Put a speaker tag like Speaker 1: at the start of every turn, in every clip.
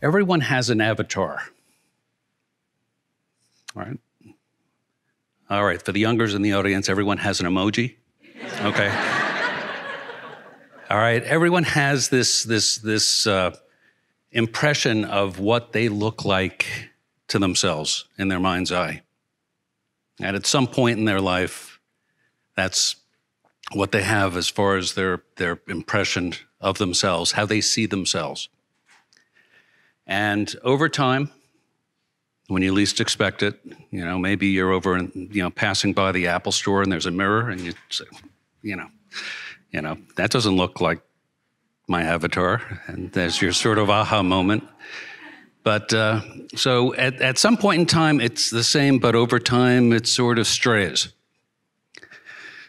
Speaker 1: Everyone has an avatar. All right. All right, for the youngers in the audience, everyone has an emoji. Okay. All right, everyone has this impression of what they look like to themselves in their mind's eye. And at some point in their life, that's what they have as far as their impression of themselves, how they see themselves. And over time, when you least expect it, you know, maybe you're over and, you know, passing by the Apple store and there's a mirror and you say, you know, that doesn't look like my avatar. And there's your sort of aha moment. But so at some point in time, it's the same, but over time, it sort of strays.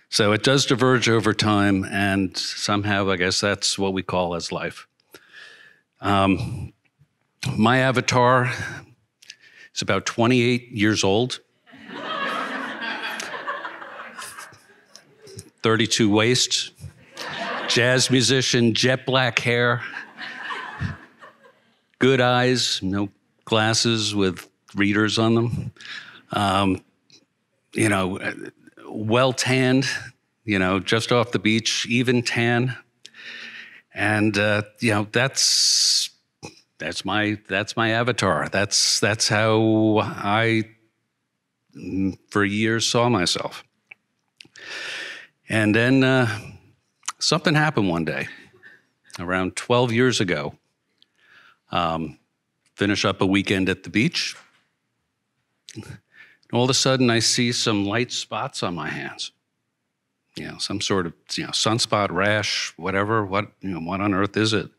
Speaker 1: So it does diverge over time, and somehow, I guess that's what we call as life. My avatar is about 28 years old, 32 waist, jazz musician, jet black hair, good eyes, no glasses with readers on them, you know, well tanned, you know, just off the beach, even tan, and you know, that's my avatar. That's how I, for years, saw myself. And then something happened one day, around 12 years ago. Finish up a weekend at the beach. And all of a sudden, I see some light spots on my hands. You know, some sort of, you know, sunspot, rash, whatever. What on earth is it?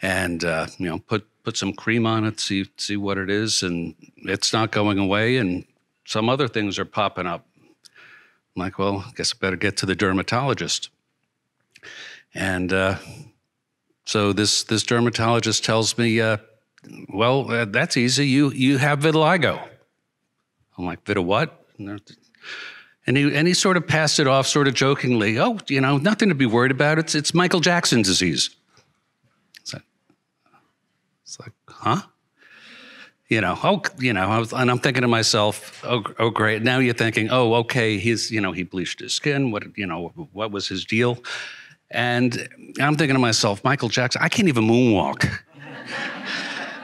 Speaker 1: And you know, put some cream on it, see what it is, and it's not going away. And some other things are popping up. I'm like, well, I guess I better get to the dermatologist. And so this dermatologist tells me, well, that's easy. You have vitiligo. I'm like, vita what? And he sort of passed it off, sort of jokingly. Oh, you know, nothing to be worried about. It's Michael Jackson disease. It's like, huh? You know, and I'm thinking to myself, oh, great. Now you're thinking, oh, okay, he bleached his skin. What was his deal? And I'm thinking to myself, Michael Jackson, I can't even moonwalk.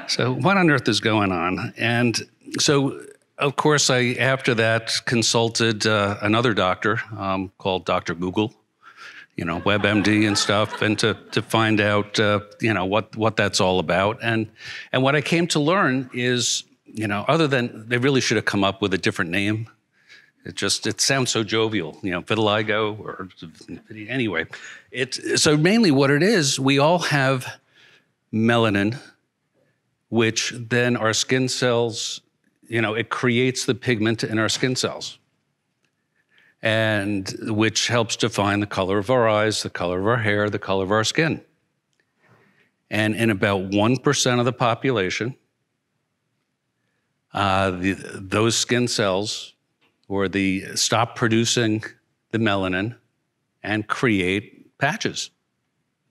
Speaker 1: So what on earth is going on? And so, of course, I, after that, consulted another doctor called Dr. Google, you know, WebMD and stuff, and to find out, you know, what that's all about. And what I came to learn is, you know, other than they really should have come up with a different name. It sounds so jovial, you know, vitiligo or anyway. So mainly what it is, we all have melanin, which then our skin cells, you know, it creates the pigment in our skin cells, and which helps define the color of our eyes, the color of our hair, the color of our skin. And in about 1% of the population, those skin cells stop producing the melanin and create patches.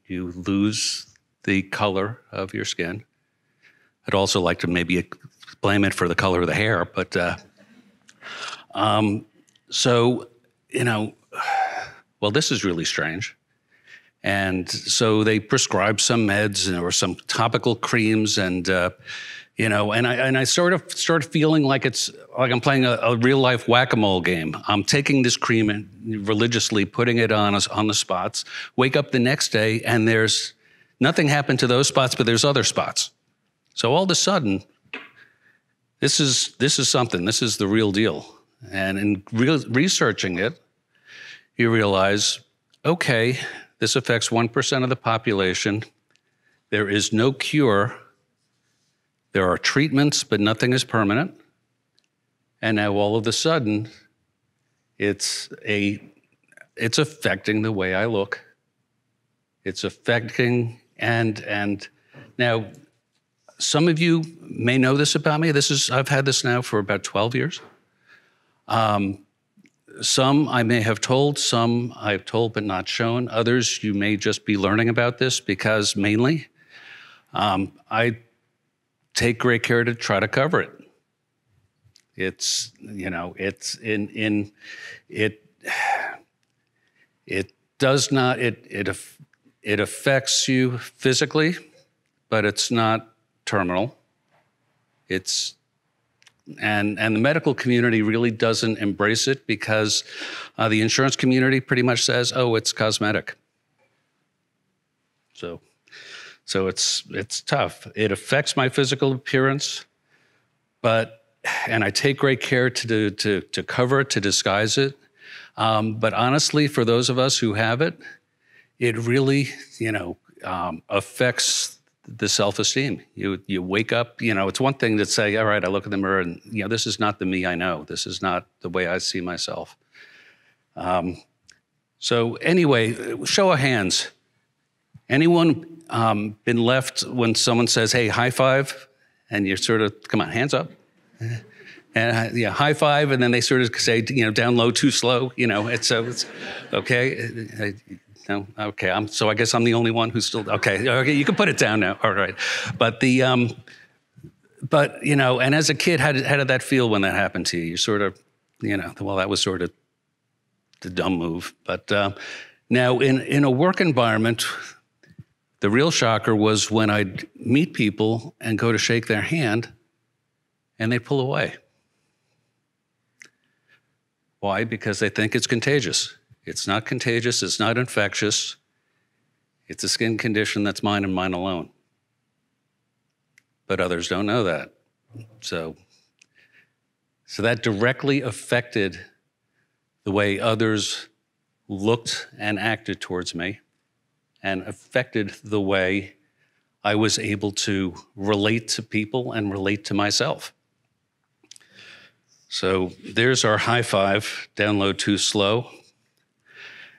Speaker 1: You lose the color of your skin. I'd also like to maybe blame it for the color of the hair, but so, you know, well, this is really strange. And so they prescribed some meds or some topical creams, and you know, and I sort of started feeling like it's like I'm playing a real life whack-a-mole game. I'm taking this cream and religiously putting it on the spots. Wake up the next day, and there's nothing happened to those spots, but there's other spots. So all of a sudden, this is something. This is the real deal. And in researching it, you realize, okay, this affects 1% of the population. There is no cure. There are treatments, but nothing is permanent. And now all of a sudden, it's affecting the way I look. It's affecting, and now some of you may know this about me. I've had this now for about 12 years. Some I may have told, some I've told but not shown. Others you may just be learning about this because mainly I take great care to try to cover it. It's, you know, it's in it. It does not. It affects you physically, but it's not terminal. And the medical community really doesn't embrace it because the insurance community pretty much says, "Oh, it's cosmetic." So it's tough. It affects my physical appearance, and I take great care to cover it, to disguise it. But honestly, for those of us who have it, it really, affects the self-esteem. You wake up, it's one thing to say, all right, I look in the mirror and, this is not the me I know. This is not the way I see myself. So anyway, show of hands. Anyone been left when someone says, hey, high five, and you're sort of, come on, hands up. And high five, and then they sort of say, down low, too slow. It's okay. No, okay. So I guess I'm the only one who's still okay. Okay, you can put it down now. All right, but and as a kid, how did that feel when that happened to you? You sort of, well, that was sort of the dumb move. But now in a work environment, the real shocker was when I'd meet people and go to shake their hand, and they pull away. Why? Because they think it's contagious. It's not contagious. It's not infectious. It's a skin condition that's mine and mine alone. But others don't know that. So that directly affected the way others looked and acted towards me, and affected the way I was able to relate to people and relate to myself. So there's our high five, down low, too slow.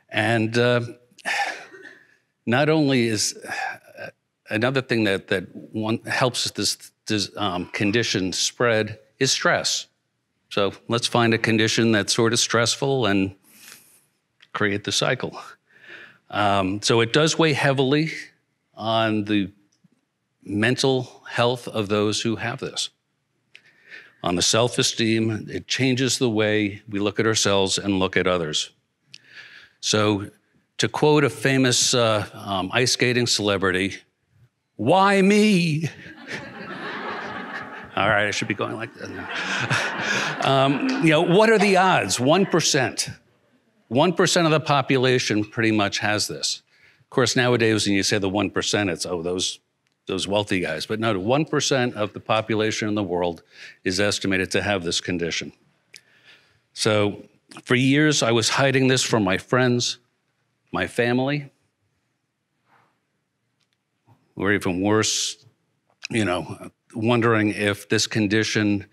Speaker 1: And not only is another thing that one helps this condition spread is stress. So let's find a condition that's sort of stressful and create the cycle. So it does weigh heavily on the mental health of those who have this. On the self-esteem, it changes the way we look at ourselves and look at others. So to quote a famous ice skating celebrity, why me? All right, I should be going like that now. What are the odds? 1%. 1% of the population pretty much has this. Of course, nowadays when you say the 1%, it's, those wealthy guys. But no, 1% of the population in the world is estimated to have this condition. So for years, I was hiding this from my friends, my family, or even worse, wondering if this condition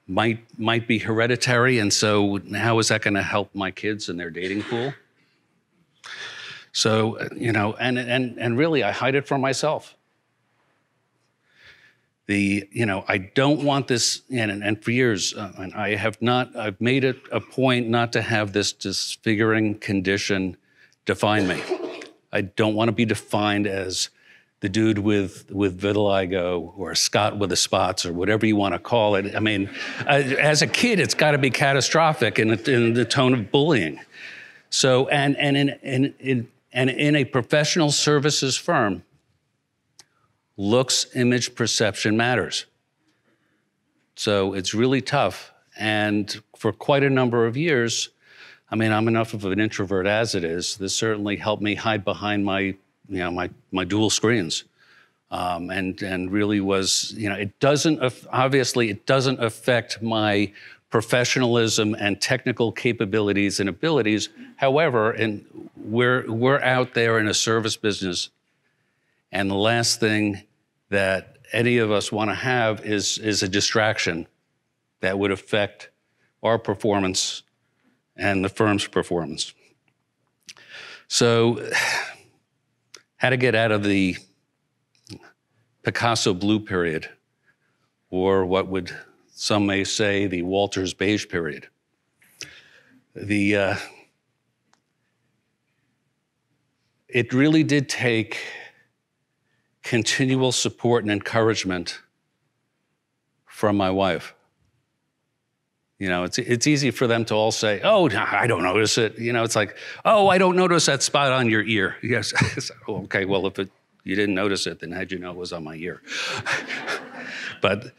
Speaker 1: might be hereditary, and so how is that going to help my kids in their dating pool? So, and really, I hide it from myself. I don't want this, and for years, and I've made it a point not to have this disfiguring condition define me. I don't want to be defined as the dude with vitiligo or Scott with the spots or whatever you want to call it. I mean, as a kid, it's got to be catastrophic in the tone of bullying. So, and in a professional services firm, looks, image, perception matters. So it's really tough. And for quite a number of years, I'm enough of an introvert as it is. This certainly helped me hide behind my dual screens. And really was, it doesn't affect my professionalism and technical capabilities and abilities. However, we're out there in a service business, and the last thing that any of us want to have is a distraction that would affect our performance and the firm's performance. So, how to get out of the Picasso blue period, or what would some may say the Walters beige period. It really did take continual support and encouragement from my wife. You know, it's easy for them to all say, oh, I don't notice it. You know, it's like, oh, I don't notice that spot on your ear. Yes. Okay, well, if you didn't notice it, then how'd you know it was on my ear? But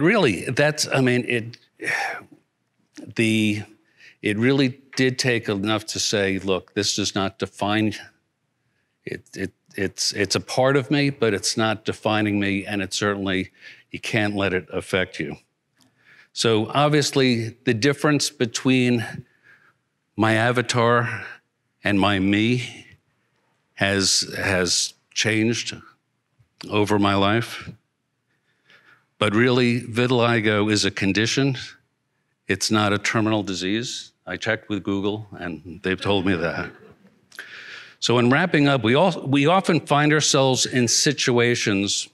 Speaker 1: really, that's, I mean, it really did take enough to say, look, this does not define, it's a part of me, but it's not defining me, and it certainly, you can't let it affect you. So obviously, the difference between my avatar and my me has changed over my life. But really, vitiligo is a condition. It's not a terminal disease. I checked with Google, and they've told me that. So in wrapping up, we often find ourselves in situations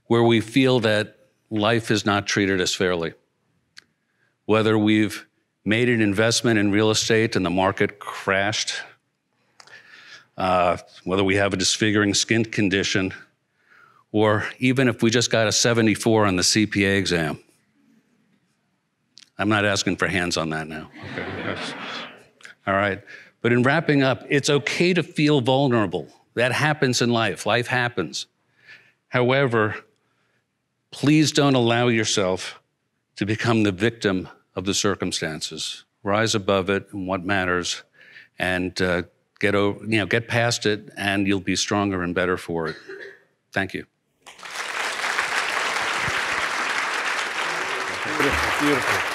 Speaker 1: where we feel that life is not treated us fairly. Whether we've made an investment in real estate and the market crashed, whether we have a disfiguring skin condition, or even if we just got a 74 on the CPA exam. I'm not asking for hands on that now. Okay. Yes. All right. But in wrapping up, it's okay to feel vulnerable. That happens in life. Life happens. However, please don't allow yourself to become the victim of the circumstances. Rise above it and what matters, and get past it, and you'll be stronger and better for it. Thank you.
Speaker 2: Beautiful, beautiful.